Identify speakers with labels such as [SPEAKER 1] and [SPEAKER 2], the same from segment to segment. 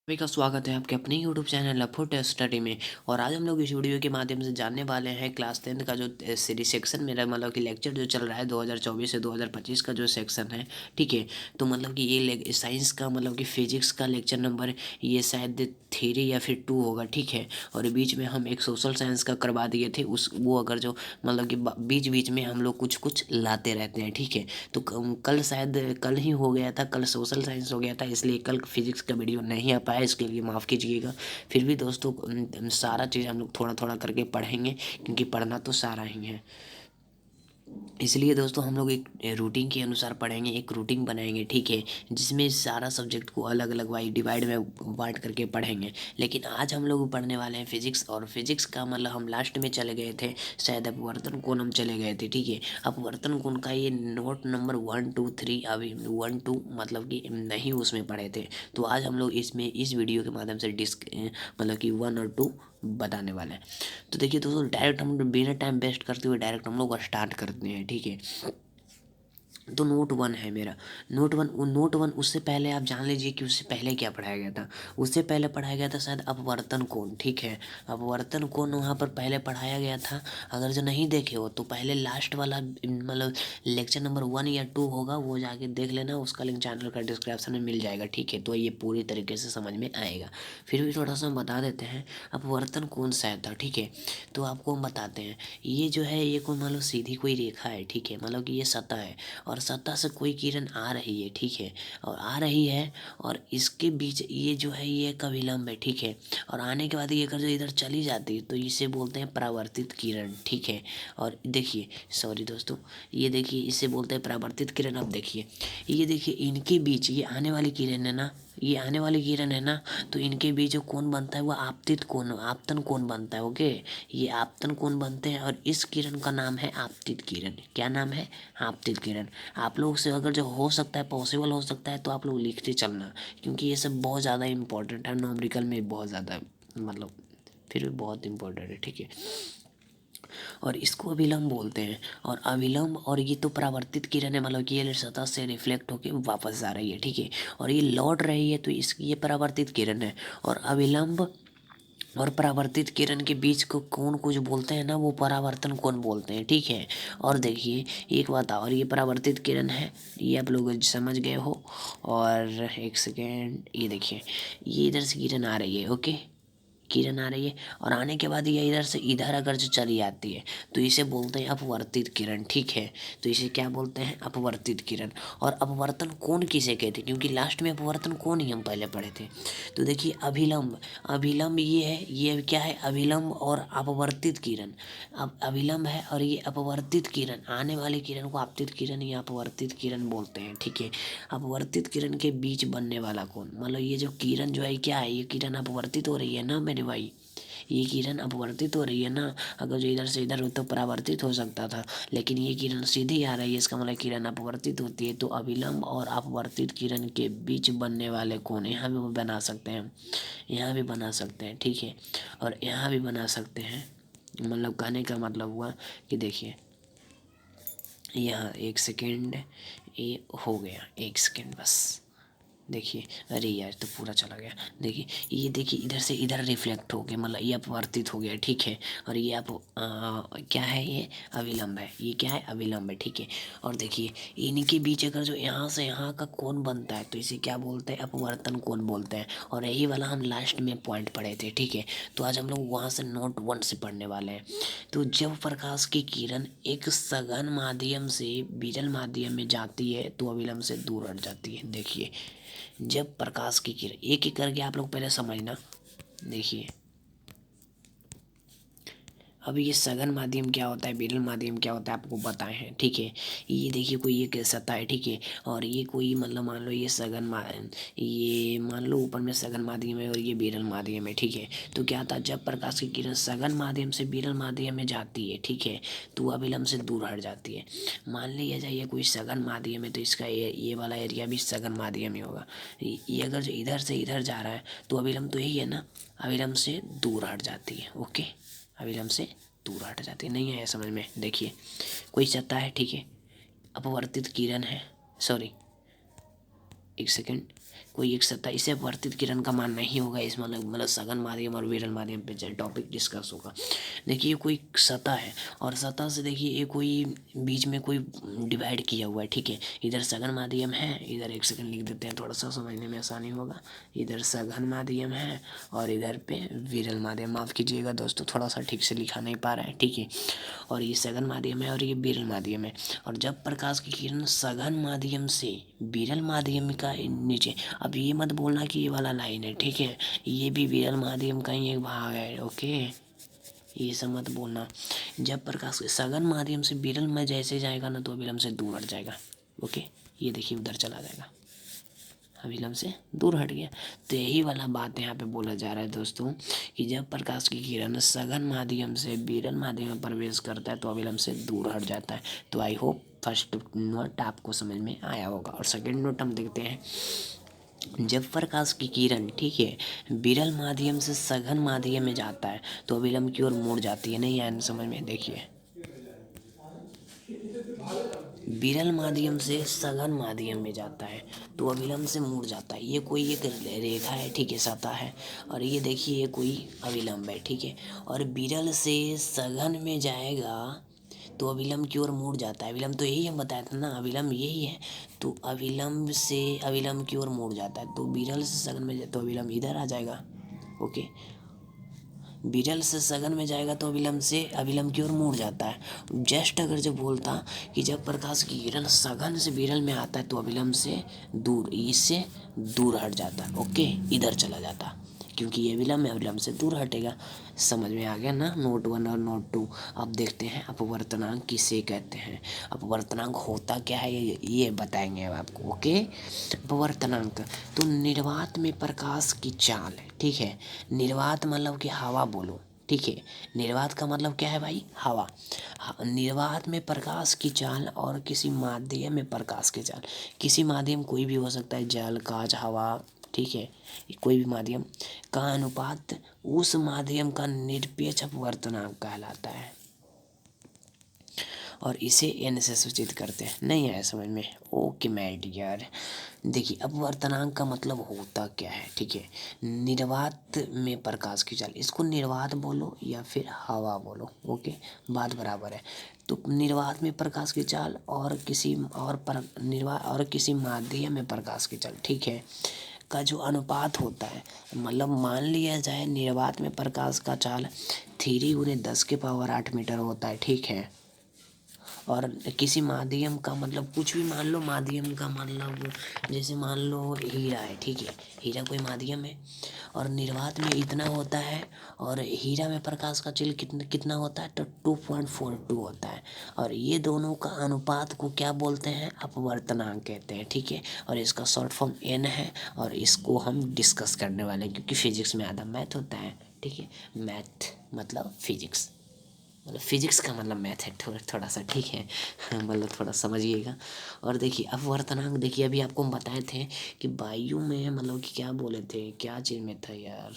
[SPEAKER 1] सभी का स्वागत है आपके अपने यूट्यूब चैनल लफुट स्टडी में। और आज हम लोग इस वीडियो के माध्यम से जानने वाले हैं क्लास 10 का जो सीरीज सेक्शन मेरा मतलब कि लेक्चर जो चल रहा है 2024 से 2025 का जो सेक्शन है। ठीक है, तो मतलब कि ये साइंस का मतलब कि फिजिक्स का लेक्चर नंबर ये शायद 3 या फिर 2 होगा। ठीक है, और बीच में हम एक सोशल साइंस का करवा दिए थे उस वो अगर जो मतलब कि बीच बीच में हम लोग कुछ कुछ लाते रहते हैं। ठीक है, तो कल शायद कल ही हो गया था, कल सोशल साइंस हो गया था, इसलिए कल फिजिक्स का वीडियो नहीं आ पाया, इसके लिए माफ़ कीजिएगा। फिर भी दोस्तों सारा चीज़ हम लोग थोड़ा थोड़ा करके पढ़ेंगे, क्योंकि पढ़ना तो सारा ही है। इसलिए दोस्तों हम लोग एक रूटीन के अनुसार पढ़ेंगे, एक रूटीन बनाएंगे। ठीक है, जिसमें सारा सब्जेक्ट को अलग अलग वाई डिवाइड में बांट करके पढ़ेंगे। लेकिन आज हम लोग पढ़ने वाले हैं फिजिक्स, और फिजिक्स का मतलब हम लास्ट में चले गए थे, शायद अपवर्तन कोण हम चले गए थे। ठीक है, अपवर्तन कोण का ये नोट नंबर 1 2 3 अभी 1 2 मतलब कि नहीं उसमें पढ़े थे। तो आज हम लोग इसमें इस वीडियो के माध्यम से मतलब कि 1 और 2 बताने वाले हैं। तो देखिए दोस्तों, डायरेक्ट हम बिना टाइम वेस्ट करते हुए डायरेक्ट हम लोग स्टार्ट करते हैं। ठीक है, तो नोट 1 है मेरा। नोट 1 उससे पहले आप जान लीजिए कि उससे पहले क्या पढ़ाया गया था। उससे पहले पढ़ाया गया था शायद अपवर्तन कोण। ठीक है, अपवर्तन कोण वहाँ पर पहले पढ़ाया गया था। अगर जो नहीं देखे हो तो पहले लास्ट वाला मतलब लेक्चर नंबर 1 या 2 होगा, वो जाके देख लेना, उसका लिंक चैनल का डिस्क्रिप्शन में मिल जाएगा। ठीक है, तो ये पूरी तरीके से समझ में आएगा। फिर भी थोड़ा सा हम बता देते हैं अपवर्तन कोण शायद था। ठीक है, तो आपको हम बताते हैं, ये जो है ये कोई मान लो सीधी कोई रेखा है। ठीक है, मतलब कि ये सतह है और सतह से कोई किरण आ रही है। ठीक है, और आ रही है और इसके बीच ये जो है ये एक अभिलंब है। ठीक है, और आने के बाद ये अगर जो इधर चली जाती है तो इसे बोलते हैं परावर्तित किरण। ठीक है, और देखिए सॉरी दोस्तों, ये देखिए इसे बोलते हैं परावर्तित किरण। अब देखिए, ये देखिए इनके बीच ये आने वाली किरण है ना, ये आने वाली किरण है ना, तो इनके बीच जो कोण बनता है वो आपतित कोण, आपतन कोण बनता है। ओके, ये आपतन कोण बनते हैं और इस किरण का नाम है आपतित किरण। क्या नाम है? आपतित किरण। आप लोग से अगर जो हो सकता है, पॉसिबल हो सकता है, तो आप लोग लिखते चलना, क्योंकि ये सब बहुत ज़्यादा इंपॉर्टेंट है, न्यूमेरिकल में बहुत ज़्यादा मतलब फिर भी बहुत इंपॉर्टेंट है। ठीक है, और इसको अभिलंब बोलते हैं। और अभिलंब और ये तो परावर्तित किरण है, मतलब कि ये सतह से रिफ्लेक्ट होके वापस जा रही है। ठीक है, और ये लौट रही है, तो इसकी ये परावर्तित किरण है। और अभिलंब और परावर्तित किरण के बीच को कोण को जो बोलते हैं ना, वो परावर्तन कोण बोलते हैं। ठीक है, और देखिए एक बात और, ये परावर्तित किरण है, ये आप लोग समझ गए हो। और एक सेकेंड, ये देखिए ये इधर से किरण आ रही है। ओके, किरण आ रही है और आने के बाद ये इधर से इधर अगर जो चली आती है तो इसे बोलते हैं अपवर्तित किरण। ठीक है, तो इसे क्या बोलते हैं? अपवर्तित किरण। और अपवर्तन कोण किसे कहते हैं, क्योंकि लास्ट में अपवर्तन कोण ही हम पहले पढ़े थे। तो देखिए अभिलंब, अभिलंब ये है, ये क्या है? अभिलंब और अपवर्तित किरण। अब अभिलंब है और ये अपवर्तित किरण, आने वाली किरण को आपतित किरण या अपवर्तित किरण बोलते हैं। ठीक है, अपवर्तित किरण के बीच बनने वाला कोण, मतलब ये जो किरण जो है क्या है, ये किरण अपवर्तित हो रही है ना मेरे भाई, ये किरण अपवर्तित हो रही है ना। अगर जो इधर से इधर हो तो परावर्तित हो सकता था, लेकिन ये किरण सीधी आ रही है, इसका मतलब किरण अपवर्तित होती है। तो अभिलंब और अपवर्तित किरण के बीच बनने वाले कोण यहाँ भी बना सकते हैं, यहाँ भी बना सकते हैं। ठीक है, और यहाँ भी बना सकते हैं। मतलब कहने का मतलब हुआ कि देखिए यहाँ एक सेकेंड, ये हो गया, एक सेकेंड बस। देखिए, अरे यार तो पूरा चला गया। देखिए ये देखिए इधर से इधर रिफ्लेक्ट हो गया, मतलब ये अपवर्तित हो गया। ठीक है, और ये क्या है? ये अविलंब है। ये क्या है? अविलंब है। ठीक है, और देखिए इनके बीच अगर जो यहाँ से यहाँ का कोण बनता है तो इसे क्या बोलते हैं? अपवर्तन कोण बोलते हैं। और यही वाला हम लास्ट में पॉइंट पढ़े थे। ठीक है, तो आज हम लोग वहाँ से नोट 1 से पढ़ने वाले हैं। तो जब प्रकाश की किरण एक सघन माध्यम से विरल माध्यम में जाती है तो अविलंब से दूर हट जाती है। देखिए, जब प्रकाश की किरण, एक एक करके आप लोग पहले समझना। देखिए अब ये सघन माध्यम क्या होता है, विरल माध्यम क्या होता है, आपको बताए हैं। ठीक है, ये देखिए कोई एक सतह है। ठीक है, और ये कोई मतलब मान लो ये ये मान लो ऊपर में सघन माध्यम है और ये विरल माध्यम है। ठीक है, तो क्या था, जब प्रकाश की किरण सघन माध्यम से विरल माध्यम में जाती है, ठीक है, तो वह अभिलंब से दूर हट जाती है। मान लिया जाए ये कोई सघन माध्यम है, तो इसका ये वाला एरिया भी सघन माध्यम ही होगा। ये अगर जो इधर से इधर जा रहा है तो अभिलंब तो यही है ना, अभिलंब से दूर हट जाती है। ओके, अभिलंब से दूर हट जाती है। नहीं आया समझ में? देखिए कोई सतह है। ठीक है, अपवर्तित किरण है, सॉरी एक सेकेंड, कोई एक सतह इसे अपवर्तित किरण का मान नहीं होगा। इस मतलब सघन माध्यम और विरल माध्यम पे टॉपिक डिस्कस होगा। देखिए कोई सतह है और सतह से देखिए ये कोई बीच में कोई डिवाइड किया हुआ है, ठीक है। इधर सघन माध्यम है, इधर एक सेकंड लिख देते हैं थोड़ा सा समझने में आसानी होगा। इधर सघन माध्यम है और इधर पे विरल माध्यम। माफ़ कीजिएगा दोस्तों, थोड़ा सा ठीक से लिखा नहीं पा रहा है, ठीक है। और ये सघन माध्यम है और ये विरल माध्यम है। और जब प्रकाश की किरण सघन माध्यम से विरल माध्यम का नीचे, अब ये मत बोलना कि ये वाला लाइन है, ठीक है, ये भी विरल माध्यम का ही एक भाग है, ओके। ये सब मत बोलना। जब प्रकाश सघन माध्यम से विरल में जैसे जाएगा ना तो अविलंब से दूर हट जाएगा, ओके। ये देखिए उधर चला जाएगा, अविलंब से दूर हट गया। तो यही वाला बात यहाँ पे बोला जा रहा है दोस्तों कि जब प्रकाश की किरण सघन माध्यम से विरल माध्यम में प्रवेश करता है तो अविलंब से दूर हट जाता है। तो आई होप फर्स्ट नोट आपको समझ में आया होगा। और सेकेंड नोट हम देखते हैं, जब प्रकाश की किरण, ठीक है, विरल माध्यम से सघन माध्यम में जाता है तो अविलंब की ओर मुड़ जाती है। नहीं आया समझ में? देखिए विरल माध्यम से सघन माध्यम में जाता है तो अविलंब से मुड़ जाता है। ये कोई एक रेखा है, ठीक है, सतह है। और ये देखिए ये कोई अविलंब है, ठीक है। और विरल से सघन में जाएगा तो अविलंब की ओर मुड़ जाता है। अविलंब तो यही हम बताए थे ना, अविलंब यही है। तो अविलंब से अविलंब की ओर मुड़ जाता है। तो विरल से सघन में तो अविलंब इधर आ जाएगा, ओके। विरल से सघन में जाएगा तो अविलंब से अविलंब की ओर मुड़ जाता है। जस्ट अगर जब बोलता कि जब प्रकाश की किरण सघन से विरल में आता है तो अविलंब से दूर, इससे दूर हट जाता है, ओके, इधर चला जाता, क्योंकि ये विलंब है, विलंब से दूर हटेगा। समझ में आ गया ना नोट 1 और नोट 2। अब देखते हैं अपवर्तनांक किसे कहते हैं। अपवर्तनांक होता क्या है ये बताएंगे अब आपको, ओके। अपवर्तनांक तो निर्वात में प्रकाश की चाल है, ठीक है। निर्वात मतलब कि हवा बोलो, ठीक है। निर्वात का मतलब क्या है भाई? हवा। निर्वात में प्रकाश की चाल और किसी माध्यम में प्रकाश की चाल, किसी माध्यम कोई भी हो सकता है, जल, कांच, हवा, ठीक है, कोई भी माध्यम का अनुपात उस माध्यम का निरपेक्ष अपवर्तनांक कहलाता है और इसे n से सूचित करते हैं। नहीं आया समझ में? Okay my dear. देखिए अपवर्तनांक का मतलब होता क्या है, ठीक है। निर्वात में प्रकाश की चाल, इसको निर्वात बोलो या फिर हवा बोलो, ओके, बात बराबर है। तो निर्वात में प्रकाश की चाल और किसी माध्यम में प्रकाश की चाल, ठीक है, का जो अनुपात होता है, मतलब मान लिया जाए निर्वात में प्रकाश का चाल 3×10⁸ मीटर होता है, ठीक है। और किसी माध्यम का मतलब कुछ भी मान लो, माध्यम का मतलब जैसे मान लो हीरा है, ठीक है, हीरा कोई माध्यम है और निर्वात में इतना होता है और हीरा में प्रकाश का चिल कितना होता है तो 2.42 होता है। और ये दोनों का अनुपात को क्या बोलते हैं? अपवर्तनांक कहते हैं, ठीक है। और इसका शॉर्ट फॉर्म n है और इसको हम डिस्कस करने वाले हैं क्योंकि फिजिक्स में आधा मैथ होता है, ठीक है। मैथ मतलब फिजिक्स, मतलब फिजिक्स का मतलब मैथ है, थोड़ा सा, ठीक है। मतलब थोड़ा समझिएगा। और देखिए अपवर्तनांक, देखिए अभी आपको हम बताए थे कि वायु में मतलब कि क्या बोले थे, क्या चीज़ में था यार,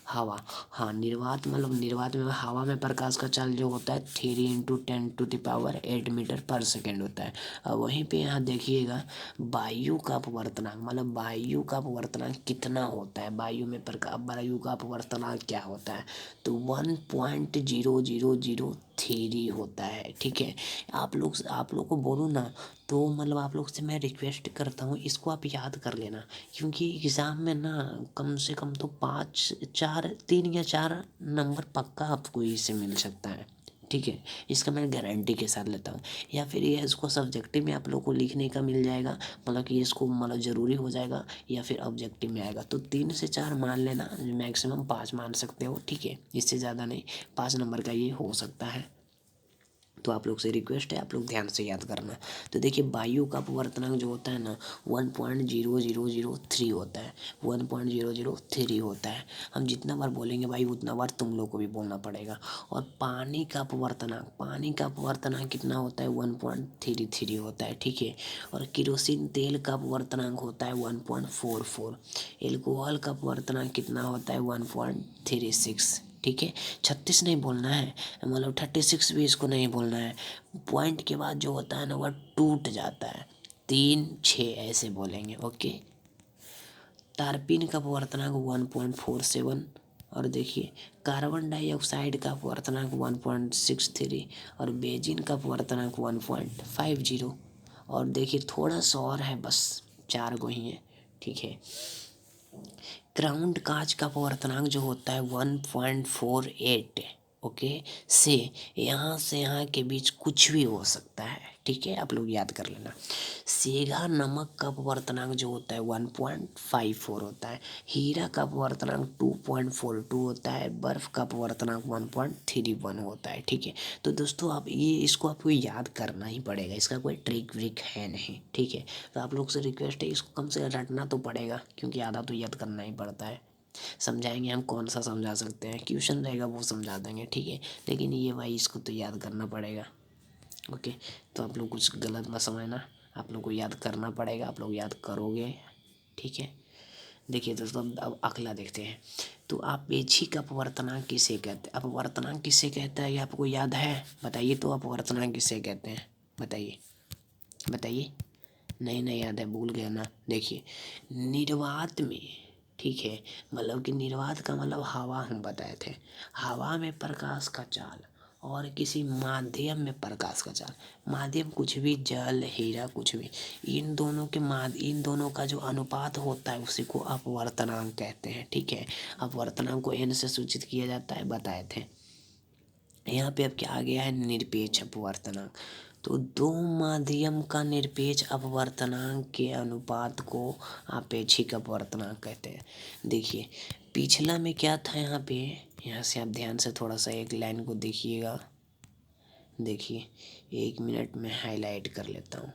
[SPEAKER 1] हवा। हाँ, निर्वात मतलब निर्वात में हवा में प्रकाश का चाल जो होता है 3×10⁸ मीटर पर सेकेंड होता है। और वहीं पे यहाँ देखिएगा वायु का अपवर्तनांक, मतलब वायु का अपवर्तनांक कितना होता है, वायु का अपवर्तनांक क्या होता है तो 1.0003 होता है, ठीक है। आप लोग को बोलूँ ना तो मतलब आप लोग से मैं रिक्वेस्ट करता हूँ इसको आप याद कर लेना, क्योंकि एग्ज़ाम में ना कम से कम तो 3 या 4 नंबर पक्का आपको इससे मिल सकता है, ठीक है। इसका मैं गारंटी के साथ लेता हूँ। या फिर ये इसको सब्जेक्टिव में आप लोग को लिखने का मिल जाएगा, मतलब कि इसको मतलब ज़रूरी हो जाएगा, या फिर ऑब्जेक्टिव में आएगा तो 3 से 4 मान लेना, मैक्सिमम 5 मान सकते हो, ठीक है, इससे ज़्यादा नहीं। 5 नंबर का ये हो सकता है। तो आप लोग से रिक्वेस्ट है आप लोग ध्यान से याद करना। तो देखिए वायु का अपवर्तनांक जो होता है ना 1.0003 होता है, 1.003 होता है। हम जितना बार बोलेंगे भाई उतना बार तुम लोग को भी बोलना पड़ेगा। और पानी का अपवर्तनांक कितना होता है 1.33 होता है, ठीक है। और केरोसिन तेल का अपवर्तनांक होता है 1.44। एल्कोहल का अपवर्तनांक कितना होता है 1.36, ठीक है। 36 नहीं बोलना है, मतलब 36 भी इसको नहीं बोलना है। पॉइंट के बाद जो होता है ना वह टूट जाता है, 3 6 ऐसे बोलेंगे, ओके। तारपीन का अपवर्तनांक 1.47 और देखिए कार्बन डाइऑक्साइड का अपवर्तनांक 1.63 और बेंजीन का अपवर्तनांक 1.50 और देखिए थोड़ा सा और है, बस 4 को ही है, ठीक है। क्राउन्ड कांच का अपवर्तनांक जो होता है 1.48, ओके, से यहाँ के बीच कुछ भी हो सकता है, ठीक है, आप लोग याद कर लेना। सेगा नमक का अपवर्तनांक जो होता है 1.54 होता है। हीरा का अपवर्तनांक 2.42 होता है। बर्फ का अपवर्तनांक 1.31 होता है, ठीक है। तो दोस्तों आप इसको आपको याद करना ही पड़ेगा, इसका कोई ट्रिक व्रिक है नहीं, ठीक है। तो आप लोग से रिक्वेस्ट है, इसको कम से कम रटना तो पड़ेगा, क्योंकि आधा तो याद करना ही पड़ता है। समझाएंगे हम कौन सा समझा सकते हैं, क्वेश्चन रहेगा वो समझा देंगे, ठीक है, लेकिन ये भाई इसको तो याद करना पड़ेगा, ओके। तो आप लोग कुछ गलत मत समझना, आप लोग को याद करना पड़ेगा, आप लोग याद करोगे, ठीक है। देखिए दोस्तों अब अगला देखते हैं। तो आपेक्षिक का अपवर्तनांक किसे कहते हैं? अपवर्तनांक किसे कहता है ये आपको याद है? बताइए तो अपवर्तनांक किसे कहते हैं, बताइए बताइए। नहीं याद है, भूल गया ना। देखिए निर्वात में, ठीक है, मतलब कि निर्वात का मतलब हवा हम बताए थे, हवा में प्रकाश का चाल और किसी माध्यम में प्रकाश का चाल, माध्यम कुछ भी, जल, हीरा, कुछ भी, इन दोनों का जो अनुपात होता है उसी को अपवर्तनांक कहते हैं, ठीक है। अपवर्तनांक को n से सूचित किया जाता है, बताए थे। यहाँ पे अब क्या आ गया है, निरपेक्ष अपवर्तनांक। तो दो माध्यम का निरपेक्ष अपवर्तनांक के अनुपात को आपेक्षिक अपवर्तनांक कहते हैं। देखिए पिछला में क्या था, यहाँ से आप ध्यान से थोड़ा सा एक लाइन को देखिएगा, देखिए 1 मिनट में हाईलाइट कर लेता हूँ।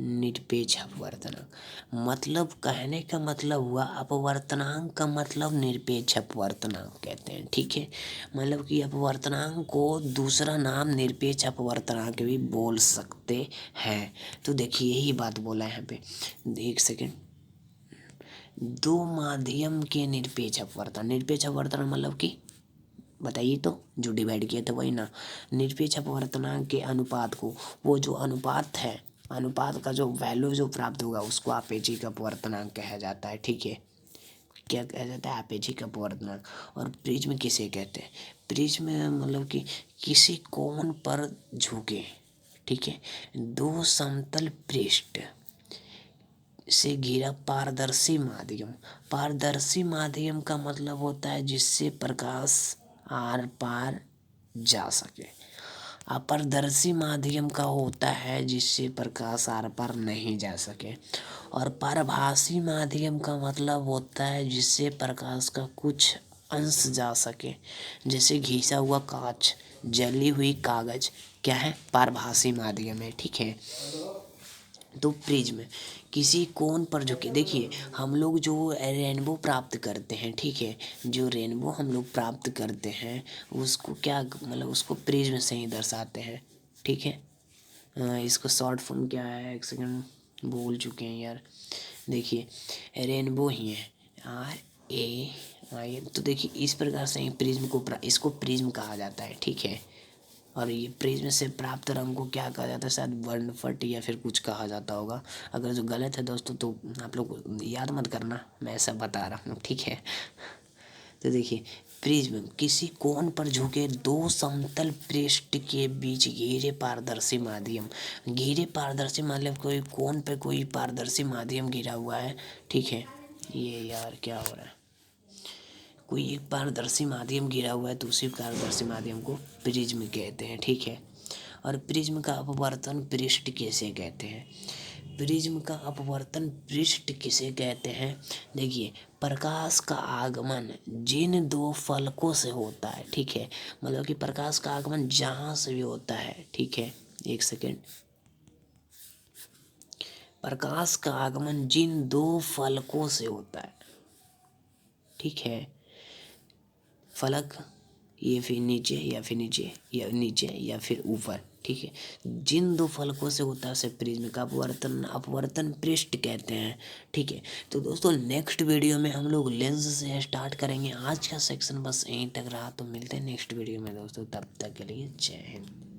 [SPEAKER 1] निरपेक्ष अपवर्तनांक मतलब, कहने का मतलब हुआ अपवर्तनांक का मतलब निरपेक्ष अपवर्तनांक कहते हैं, ठीक है। मतलब कि अपवर्तनांक को दूसरा नाम निरपेक्ष अपवर्तनांक भी बोल सकते हैं। तो देखिए यही बात बोला है यहाँ पे, एक सेकेंड। दो माध्यम के निरपेक्ष अपवर्तन, निरपेक्ष अपवर्तन मतलब कि बताइए तो, जो डिवाइड किए थे वही ना। निरपेक्ष अपवर्तनांक के अनुपात को, वो जो अनुपात है, अनुपात का जो वैल्यू जो प्राप्त होगा उसको आपेक्षिक अपवर्तनांक कहा जाता है, ठीक है। क्या कहा जाता है, आपेक्षिक अपवर्तनांक। और प्रिज्म किसे कहते हैं? प्रिज्म मतलब कि किसी कोण पर झुके, ठीक है, दो समतल पृष्ठ से घिरा पारदर्शी माध्यम। पारदर्शी माध्यम का मतलब होता है जिससे प्रकाश आर पार जा सके। अपारदर्शी माध्यम का होता है जिससे प्रकाश आर पार नहीं जा सके। और पारभासी माध्यम का मतलब होता है जिससे प्रकाश का कुछ अंश जा सके, जैसे घिसा हुआ कांच, जली हुई कागज, क्या है, पारभासी माध्यम है, ठीक है। तो प्रिज्म किसी कोण पर झुके, देखिए हम लोग जो रेनबो प्राप्त करते हैं, ठीक है, जो रेनबो हम लोग प्राप्त करते हैं उसको क्या मतलब, उसको प्रिज्म से ही दर्शाते हैं, ठीक है। इसको शॉर्ट फॉर्म क्या है, एक सेकंड, भूल चुके हैं यार। देखिए रेनबो ही है, RAI। तो देखिए इस प्रकार से प्रिज्म को, इसको प्रिज्म कहा जाता है, ठीक है। और ये प्रिज्म से प्राप्त रंग को क्या कहा जाता है, शायद वर्णफट या फिर कुछ कहा जाता होगा। अगर जो गलत है दोस्तों तो आप लोग याद मत करना, मैं ऐसा बता रहा हूँ, ठीक है। तो देखिए प्रिज्म किसी कोण पर झुके दो समतल पृष्ठ के बीच घेरे पारदर्शी माध्यम। घेरे पारदर्शी मतलब कोई कोण पे कोई पारदर्शी माध्यम घिरा हुआ है, ठीक है। ये यार क्या हो रहा है, कोई एक पारदर्शी माध्यम घिरा हुआ है तो उसी पारदर्शी माध्यम को प्रिज्म कहते हैं, ठीक है। और प्रिज्म का अपवर्तन पृष्ठ किसे कहते हैं? प्रिज्म का अपवर्तन पृष्ठ किसे कहते हैं? देखिए प्रकाश का आगमन जिन दो फलकों से होता है, ठीक है, मतलब कि प्रकाश का आगमन जहाँ से भी होता है, ठीक है, एक सेकेंड। प्रकाश का आगमन जिन दो फलकों से होता है, ठीक है, फलक ये फिर नीचे या फिर नीचे या फिर ऊपर, ठीक है, जिन दो फलकों से होता है उसे प्रिज्म का अपवर्तन पृष्ठ कहते हैं, ठीक है। तो दोस्तों नेक्स्ट वीडियो में हम लोग लेंस से स्टार्ट करेंगे। आज का सेक्शन बस यहीं तक रहा, तो मिलते हैं नेक्स्ट वीडियो में दोस्तों, तब तक के लिए जय हिंद।